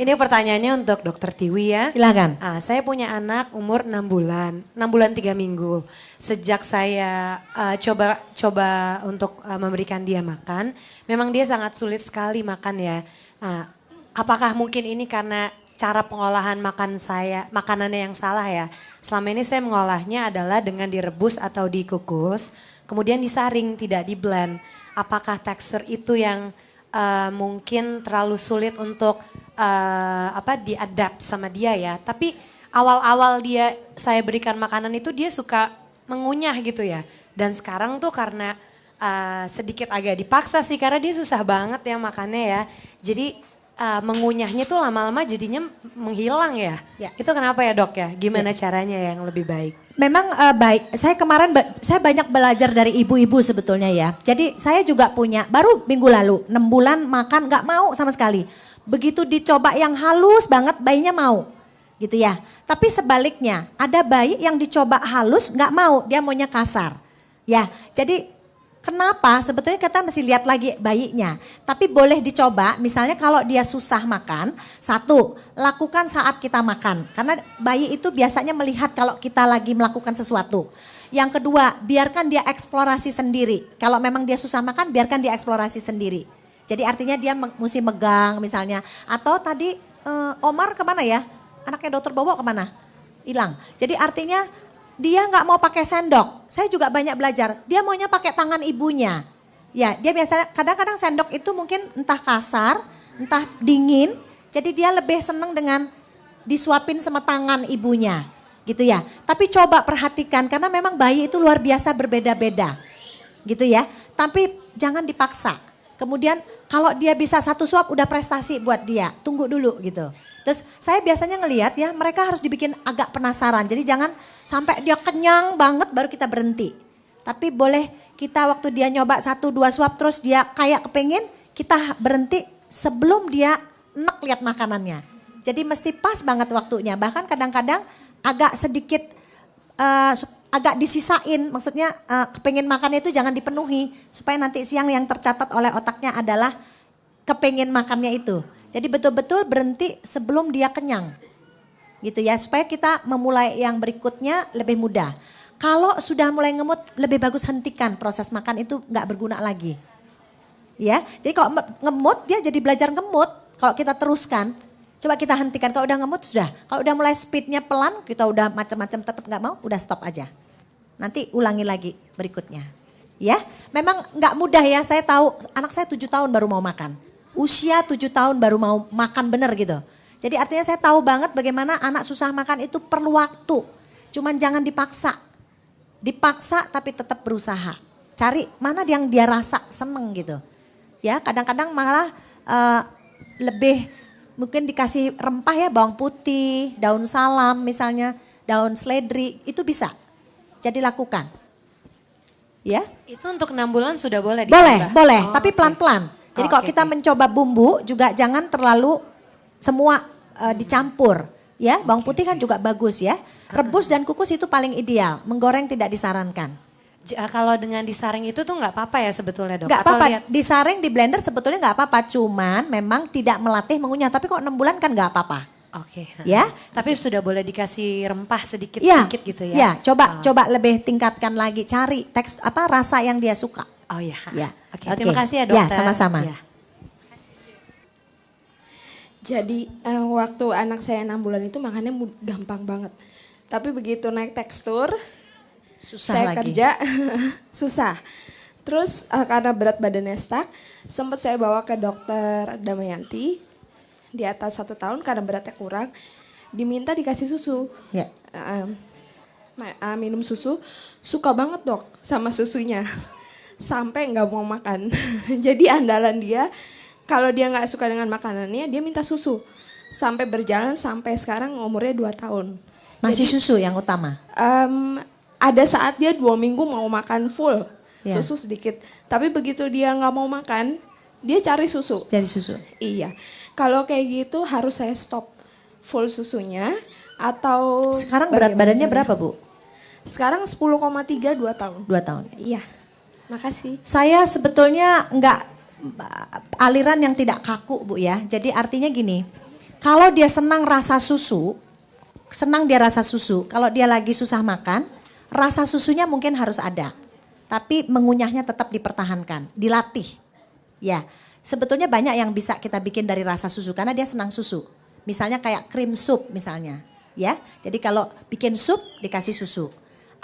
Ini pertanyaannya untuk Dokter Tiwi ya. Silakan. Saya punya anak umur 6 bulan, 6 bulan 3 minggu. Sejak saya coba untuk memberikan dia makan, memang dia sangat sulit sekali makan ya. Apakah mungkin ini karena cara pengolahan makanannya yang salah ya? Selama ini saya mengolahnya adalah dengan direbus atau dikukus, kemudian disaring, tidak di blend. Apakah tekstur itu yang mungkin terlalu sulit untuk diadapt sama dia ya? Tapi awal-awal saya berikan makanan itu dia suka mengunyah gitu ya. Dan sekarang tuh karena sedikit agak dipaksa sih karena dia susah banget ya makannya ya. Jadi mengunyahnya tuh lama-lama jadinya menghilang ya. Itu kenapa ya dok ya? Gimana caranya yang lebih baik? Memang baik, saya kemarin saya banyak belajar dari ibu-ibu sebetulnya ya. Jadi saya juga punya, baru minggu lalu 6 bulan makan gak mau sama sekali. Begitu dicoba yang halus banget bayinya mau gitu ya. Tapi sebaliknya ada bayi yang dicoba halus gak mau, dia maunya kasar. Ya, jadi kenapa? Sebetulnya kita mesti lihat lagi bayinya. Tapi boleh dicoba, misalnya kalau dia susah makan, satu, lakukan saat kita makan. Karena bayi itu biasanya melihat kalau kita lagi melakukan sesuatu. Yang kedua, biarkan dia eksplorasi sendiri. Kalau memang dia susah makan, biarkan dia eksplorasi sendiri. Jadi artinya dia mesti megang misalnya. Atau tadi Omar kemana ya? Anaknya dokter Bobo kemana? Hilang. Jadi artinya dia nggak mau pakai sendok. Saya juga banyak belajar. Dia maunya pakai tangan ibunya. Ya, dia biasanya kadang-kadang sendok itu mungkin entah kasar, entah dingin. Jadi dia lebih seneng dengan disuapin sama tangan ibunya. Gitu ya. Tapi coba perhatikan karena memang bayi itu luar biasa berbeda-beda. Gitu ya. Tapi jangan dipaksa. Kemudian kalau dia bisa 1 suap udah prestasi buat dia. Tunggu dulu gitu. Terus saya biasanya ngelihat ya mereka harus dibikin agak penasaran. Jadi jangan sampai dia kenyang banget baru kita berhenti. Tapi boleh kita waktu dia nyoba 1-2 suap terus dia kayak kepengin, kita berhenti sebelum dia enak lihat makanannya. Jadi mesti pas banget waktunya. Bahkan kadang-kadang agak sedikit agak disisain. Maksudnya kepengin makannya itu jangan dipenuhi. Supaya nanti siang yang tercatat oleh otaknya adalah kepengin makannya itu. Jadi betul-betul berhenti sebelum dia kenyang. Gitu ya, supaya kita memulai yang berikutnya lebih mudah. Kalau sudah mulai ngemut, lebih bagus hentikan proses makan itu nggak berguna lagi. Ya, jadi kalau ngemut dia jadi belajar ngemut. Kalau kita teruskan, coba kita hentikan. Kalau udah ngemut sudah. Kalau udah mulai speednya pelan, kita udah macam-macam tetap nggak mau, udah stop aja. Nanti ulangi lagi berikutnya. Ya, memang nggak mudah ya. Saya tahu anak saya 7 tahun baru mau makan. Usia 7 tahun baru mau makan bener gitu. Jadi artinya saya tahu banget bagaimana anak susah makan itu perlu waktu. Cuman jangan dipaksa. Dipaksa tapi tetap berusaha. Cari mana yang dia rasa seneng gitu. Ya kadang-kadang malah lebih mungkin dikasih rempah ya bawang putih, daun salam misalnya, daun seledri itu bisa. Jadi lakukan. Ya. Itu untuk 6 bulan sudah boleh dicoba? Boleh, tapi pelan-pelan. Jadi kalau kita mencoba bumbu juga jangan terlalu semua dicampur. Ya, bawang putih kan juga bagus ya. Rebus dan kukus itu paling ideal. Menggoreng tidak disarankan. Kalau dengan disaring itu tuh nggak apa-apa ya sebetulnya dok? Nggak apa-apa, disaring di blender sebetulnya nggak apa-apa. Cuman memang tidak melatih mengunyah. Tapi kok 6 bulan kan nggak apa-apa. Oke. Ya. Tapi sudah boleh dikasih rempah sedikit-sedikit gitu ya? Ya, coba lebih tingkatkan lagi. Cari rasa yang dia suka. Oh ya. Ya. Oke. Terima kasih ya dokter. Ya, sama-sama. Ya. Jadi waktu anak saya 6 bulan itu makannya gampang banget. Tapi begitu naik tekstur, susah saya lagi. kerja, susah. Terus karena berat badannya stuck, sempat saya bawa ke dokter Damayanti. Di atas 1 tahun karena beratnya kurang, diminta dikasih susu. Ya. Minum susu, suka banget dok sama susunya. Sampai nggak mau makan. Jadi andalan dia, kalau dia nggak suka dengan makanannya, dia minta susu. Sampai berjalan sampai sekarang umurnya 2 tahun. Masih Jadi, susu yang utama? Ada saat dia 2 minggu mau makan full, Ya. susu sedikit. Tapi begitu dia nggak mau makan, dia cari susu. Cari susu? Iya. Kalau kayak gitu harus saya stop full susunya atau... Sekarang berat badannya berapa Bu? Sekarang 10,3 2 tahun. 2 tahun. Iya. Makasih. Saya sebetulnya aliran yang tidak kaku Bu ya. Jadi artinya gini, Kalau dia senang rasa susu, kalau dia lagi susah makan, rasa susunya mungkin harus ada. Tapi mengunyahnya tetap dipertahankan, dilatih. Ya, sebetulnya banyak yang bisa kita bikin dari rasa susu karena dia senang susu. Misalnya kayak krim sup misalnya, ya. Jadi kalau bikin sup dikasih susu.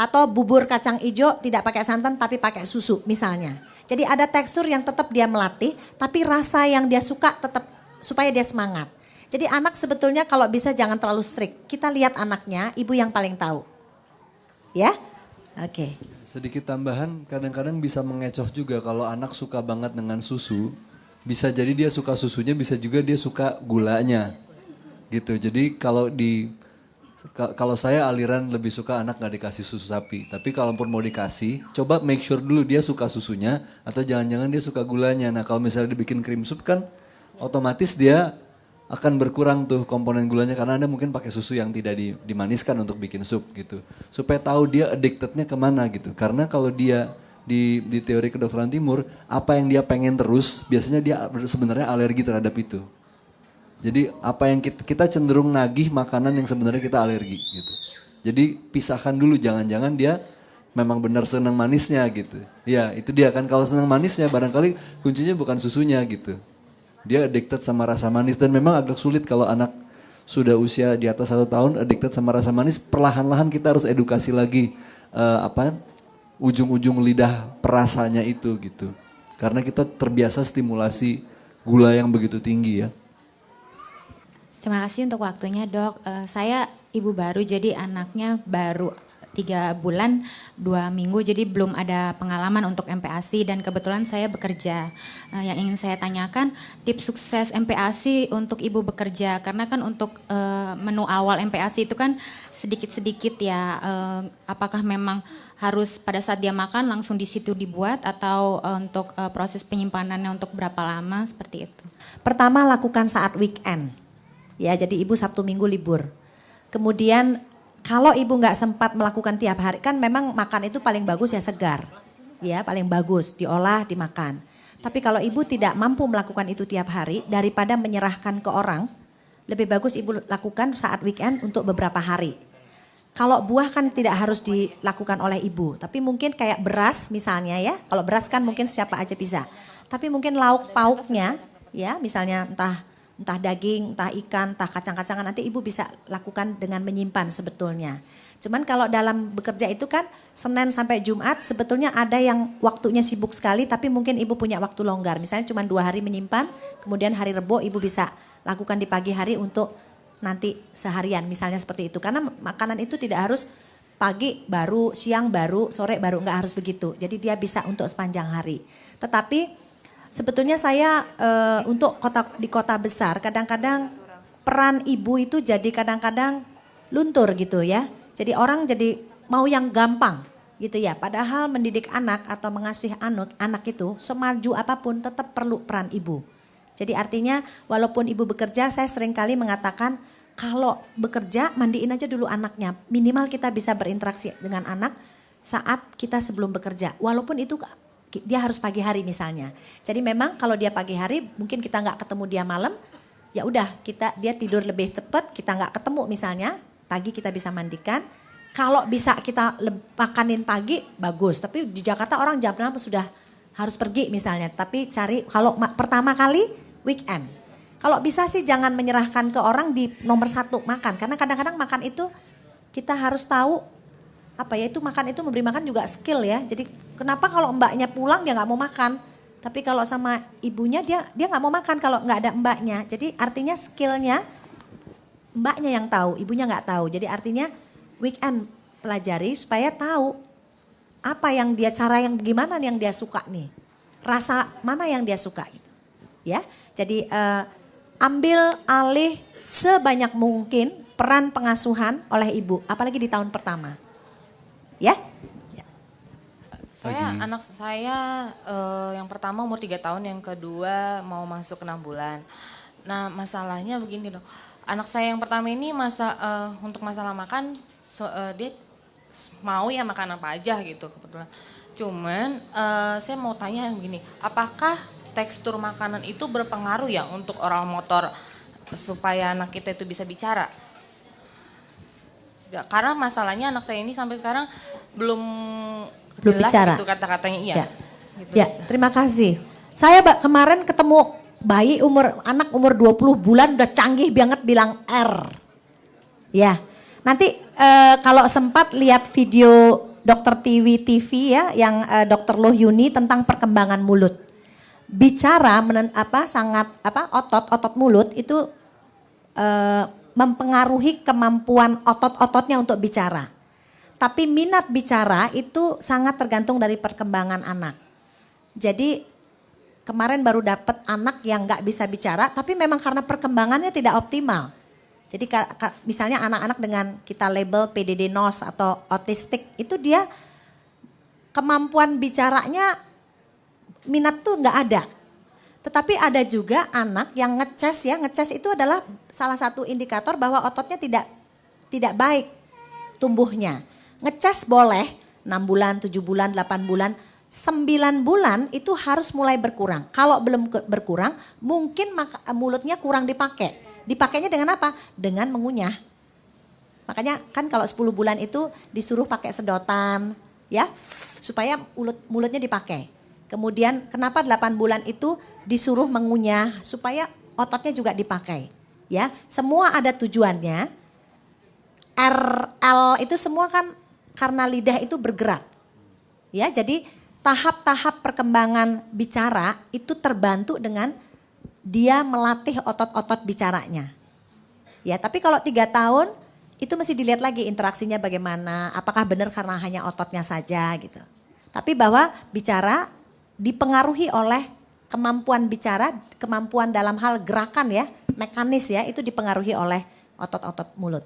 Atau bubur kacang ijo tidak pakai santan tapi pakai susu misalnya. Jadi ada tekstur yang tetap dia melatih, tapi rasa yang dia suka tetap supaya dia semangat. Jadi anak sebetulnya kalau bisa jangan terlalu strict. Kita lihat anaknya, ibu yang paling tahu. Ya? Oke. Sedikit tambahan, kadang-kadang bisa mengecoh juga kalau anak suka banget dengan susu. Bisa jadi dia suka susunya, bisa juga dia suka gulanya. Gitu. Jadi kalau saya aliran lebih suka anak gak dikasih susu sapi. Tapi kalaupun mau dikasih, coba make sure dulu dia suka susunya atau jangan-jangan dia suka gulanya. Nah kalau misalnya dibikin krim sup kan otomatis dia akan berkurang tuh komponen gulanya karena Anda mungkin pakai susu yang tidak dimaniskan untuk bikin sup gitu. Supaya tahu dia addicted-nya kemana gitu. Karena kalau dia di teori kedokteran timur, apa yang dia pengen terus biasanya dia sebenarnya alergi terhadap itu. Jadi apa yang kita cenderung nagih makanan yang sebenarnya kita alergi gitu. Jadi pisahkan dulu, jangan-jangan dia memang benar senang manisnya gitu. Ya itu dia kan, kalau senang manisnya barangkali kuncinya bukan susunya gitu. Dia addicted sama rasa manis dan memang agak sulit kalau anak sudah usia di atas 1 tahun addicted sama rasa manis. Perlahan-lahan kita harus edukasi lagi ujung-ujung lidah perasanya itu gitu. Karena kita terbiasa stimulasi gula yang begitu tinggi ya. Terima kasih untuk waktunya dok. Saya ibu baru jadi anaknya baru 3 bulan 2 minggu jadi belum ada pengalaman untuk MPASI dan kebetulan saya bekerja. Yang ingin saya tanyakan tips sukses MPASI untuk ibu bekerja karena kan untuk menu awal MPASI itu kan sedikit-sedikit ya. Apakah memang harus pada saat dia makan langsung di situ dibuat atau untuk proses penyimpanannya untuk berapa lama seperti itu? Pertama lakukan saat weekend. Ya, jadi ibu Sabtu Minggu libur. Kemudian kalau ibu nggak sempat melakukan tiap hari, kan memang makan itu paling bagus ya segar. Ya, paling bagus diolah, dimakan. Tapi kalau ibu tidak mampu melakukan itu tiap hari, daripada menyerahkan ke orang, lebih bagus ibu lakukan saat weekend untuk beberapa hari. Kalau buah kan tidak harus dilakukan oleh ibu, tapi mungkin kayak beras misalnya ya. Kalau beras kan mungkin siapa aja bisa. Tapi mungkin lauk pauknya ya, misalnya entah daging, entah ikan, entah kacang-kacangan, nanti ibu bisa lakukan dengan menyimpan sebetulnya. Cuman kalau dalam bekerja itu kan Senin sampai Jumat sebetulnya ada yang waktunya sibuk sekali tapi mungkin ibu punya waktu longgar. Misalnya cuma 2 hari menyimpan, kemudian hari Rebo ibu bisa lakukan di pagi hari untuk nanti seharian misalnya seperti itu. Karena makanan itu tidak harus pagi baru, siang baru, sore baru, nggak harus begitu. Jadi dia bisa untuk sepanjang hari. Tetapi sebetulnya saya untuk di kota besar kadang-kadang peran ibu itu jadi kadang-kadang luntur gitu ya. Jadi orang jadi mau yang gampang gitu ya. Padahal mendidik anak atau mengasuh anak itu semaju apapun tetap perlu peran ibu. Jadi artinya walaupun ibu bekerja saya seringkali mengatakan kalau bekerja mandiin aja dulu anaknya. Minimal kita bisa berinteraksi dengan anak saat kita sebelum bekerja. Walaupun itu dia harus pagi hari misalnya. Jadi memang kalau dia pagi hari mungkin kita nggak ketemu dia malam, ya udah dia tidur lebih cepat, kita nggak ketemu misalnya, pagi kita bisa mandikan. Kalau bisa kita makanin pagi bagus, tapi di Jakarta orang jam 6 sudah harus pergi misalnya. Tapi cari kalau pertama kali weekend. Kalau bisa sih jangan menyerahkan ke orang di nomor 1 makan, karena kadang-kadang makan itu kita harus tahu apa ya itu makan itu memberi makan juga skill ya. Jadi kenapa kalau mbaknya pulang dia nggak mau makan, tapi kalau sama ibunya dia nggak mau makan kalau nggak ada mbaknya. Jadi artinya skillnya mbaknya yang tahu, ibunya nggak tahu. Jadi artinya weekend pelajari supaya tahu apa yang dia cara yang gimana yang dia suka nih, rasa mana yang dia suka gitu, ya. Jadi ambil alih sebanyak mungkin peran pengasuhan oleh ibu, apalagi di tahun pertama. Ya? Ya. Anak saya yang pertama umur 3 tahun, yang kedua mau masuk 6 bulan. Nah masalahnya begini dong, anak saya yang pertama ini untuk masalah makan dia mau ya makan apa aja gitu kebetulan. Cuman saya mau tanya begini, apakah tekstur makanan itu berpengaruh ya untuk orang motor supaya anak kita itu bisa bicara. Ya, karena masalahnya anak saya ini sampai sekarang belum jelas bicara. itu kata-katanya iya. Ya. Gitu. Ya, terima kasih. Saya kemarin ketemu bayi anak umur 20 bulan udah canggih banget bilang R. Ya, nanti kalau sempat lihat video Dokter TV ya yang Dokter Lohyuni tentang perkembangan mulut. Bicara otot mulut itu mempengaruhi kemampuan otot-ototnya untuk bicara. Tapi minat bicara itu sangat tergantung dari perkembangan anak. Jadi kemarin baru dapat anak yang nggak bisa bicara, tapi memang karena perkembangannya tidak optimal. Jadi misalnya anak-anak dengan kita label PDD NOS atau autistik, itu dia kemampuan bicaranya minat tuh nggak ada. Tetapi ada juga anak yang ngeces itu adalah salah satu indikator bahwa ototnya tidak baik tumbuhnya. Ngeces boleh 6 bulan, 7 bulan, 8 bulan. 9 bulan itu harus mulai berkurang. Kalau belum berkurang, mungkin mulutnya kurang dipakai. Dipakainya dengan apa? Dengan mengunyah. Makanya kan kalau 10 bulan itu disuruh pakai sedotan, ya, supaya mulutnya dipakai. Kemudian kenapa 8 bulan itu disuruh mengunyah supaya ototnya juga dipakai. Ya, semua ada tujuannya. RL itu semua kan karena lidah itu bergerak. Ya, jadi tahap-tahap perkembangan bicara itu terbantu dengan dia melatih otot-otot bicaranya. Ya, tapi kalau 3 tahun itu mesti dilihat lagi interaksinya bagaimana, apakah benar karena hanya ototnya saja gitu. Tapi bahwa bicara dipengaruhi oleh kemampuan bicara, kemampuan dalam hal gerakan ya, mekanis ya, itu dipengaruhi oleh otot-otot mulut.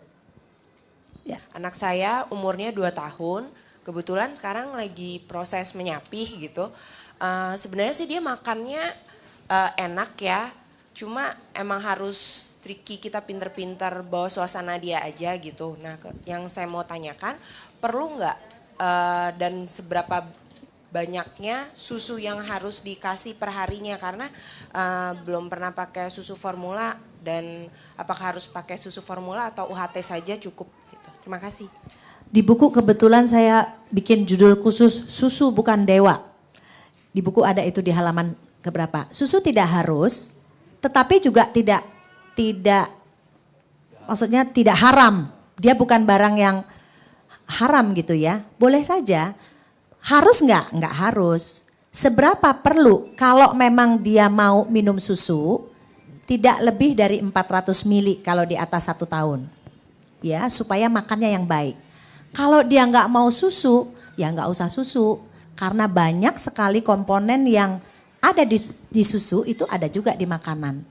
Ya. Anak saya umurnya 2 tahun. Kebetulan sekarang lagi proses menyapih gitu. Sebenarnya sih dia makannya enak ya. Cuma emang harus tricky, kita pinter-pinter bawa suasana dia aja gitu. Nah yang saya mau tanyakan, perlu nggak dan seberapa banyaknya susu yang harus dikasih per harinya? Karena belum pernah pakai susu formula dan apakah harus pakai susu formula atau UHT saja cukup gitu. Terima kasih. Di buku kebetulan saya bikin judul khusus Susu Bukan Dewa. Di buku ada itu di halaman keberapa. Susu tidak harus, tetapi juga tidak maksudnya tidak haram. Dia bukan barang yang haram gitu ya. Boleh saja. Harus nggak? Nggak harus. Seberapa perlu kalau memang dia mau minum susu, tidak lebih dari 400 mili kalau di atas 1 tahun. Ya, supaya makannya yang baik. Kalau dia nggak mau susu, ya nggak usah susu. Karena banyak sekali komponen yang ada di susu itu ada juga di makanan.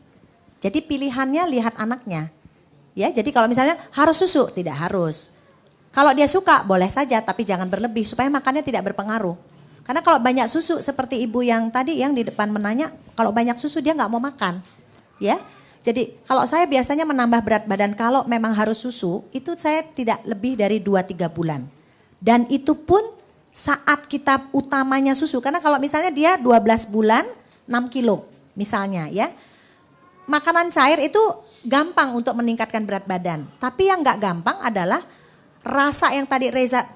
Jadi pilihannya lihat anaknya. Ya, jadi kalau misalnya harus susu, tidak harus. Kalau dia suka boleh saja, tapi jangan berlebih supaya makannya tidak berpengaruh. Karena kalau banyak susu seperti ibu yang tadi yang di depan menanya, kalau banyak susu dia nggak mau makan. Ya, jadi kalau saya biasanya menambah berat badan kalau memang harus susu, itu saya tidak lebih dari 2-3 bulan. Dan itu pun saat kita utamanya susu. Karena kalau misalnya dia 12 bulan 6 kilo misalnya ya. Makanan cair itu gampang untuk meningkatkan berat badan. Tapi yang nggak gampang adalah rasa yang tadi Reza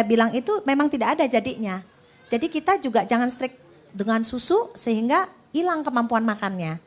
bilang itu memang tidak ada jadinya. Jadi kita juga jangan strict dengan susu sehingga hilang kemampuan makannya.